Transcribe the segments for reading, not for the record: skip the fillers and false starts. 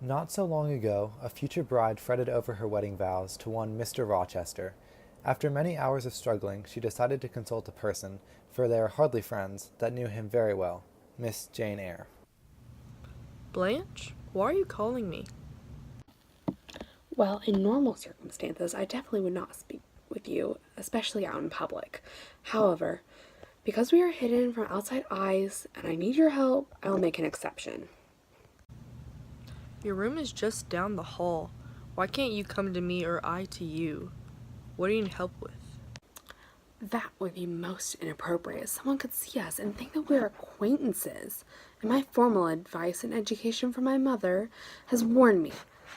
Not so long ago, a future bride fretted over her wedding vows to one Mr. Rochester. After many hours of struggling, she decided to consult a person, for they are hardly friends, that knew him very well, Miss Jane Eyre. Blanche, why are you calling me? Well, in normal circumstances, I definitely would not speak with you, especially out in public. However, because we are hidden from outside eyes and I need your help, I will make an exception. Your room is just down the hall. Why can't you come to me or I to you? What do you need help with? That would be most inappropriate. Someone could see us and think that we're acquaintances. And my formal advice and education from my mother has warned me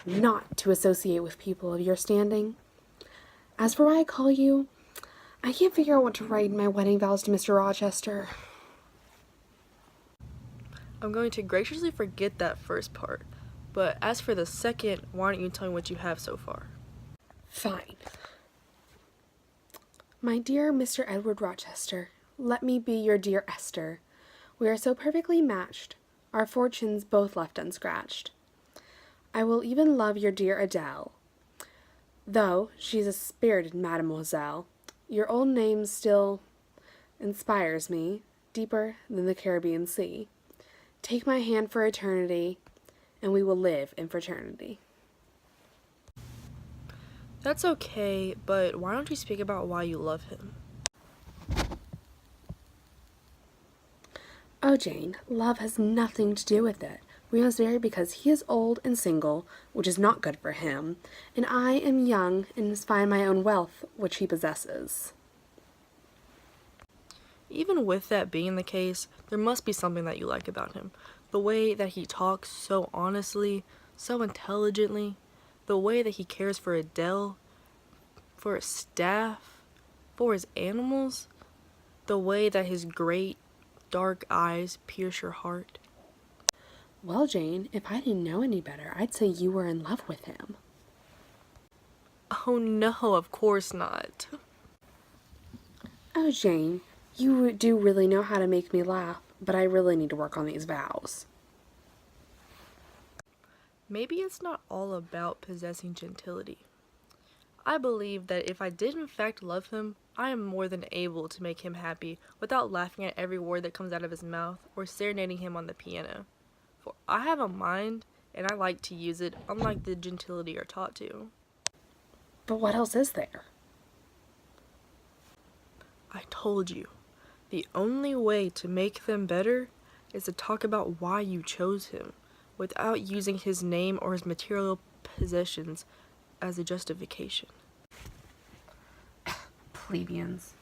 not to associate with people of your standing. As for why I call you, I can't figure out what to write in my wedding vows to Mr. Rochester. I'm going to graciously forget that first part. But as for the second, why don't you tell me what you have so far? Fine. My dear Mr. Edward Rochester, let me be your dear Esther. We are so perfectly matched, our fortunes both left unscratched. I will even love your dear Adele, though she's a spirited mademoiselle. Your old name still inspires me, deeper than the Caribbean Sea. Take my hand for eternity, and we will live in fraternity. That's okay, but why don't you speak about why you love him? Oh, Jane, love has nothing to do with it. We must marry because he is old and single, which is not good for him, and I am young and must find my own wealth, which he possesses. Even with that being the case, there must be something that you like about him. The way that he talks so honestly, so intelligently, the way that he cares for Adele, for his staff, for his animals, the way that his great, dark eyes pierce your heart. Well, Jane, if I didn't know any better, I'd say you were in love with him. Oh no, of course not. Oh, Jane, you do really know how to make me laugh, but I really need to work on these vows. Maybe it's not all about possessing gentility. I believe that if I did in fact love him, I am more than able to make him happy without laughing at every word that comes out of his mouth or serenading him on the piano. For I have a mind, and I like to use it, unlike the gentility are taught to. But what else is there? I told you, the only way to make them better is to talk about why you chose him, without using his name or his material possessions as a justification. Plebeians.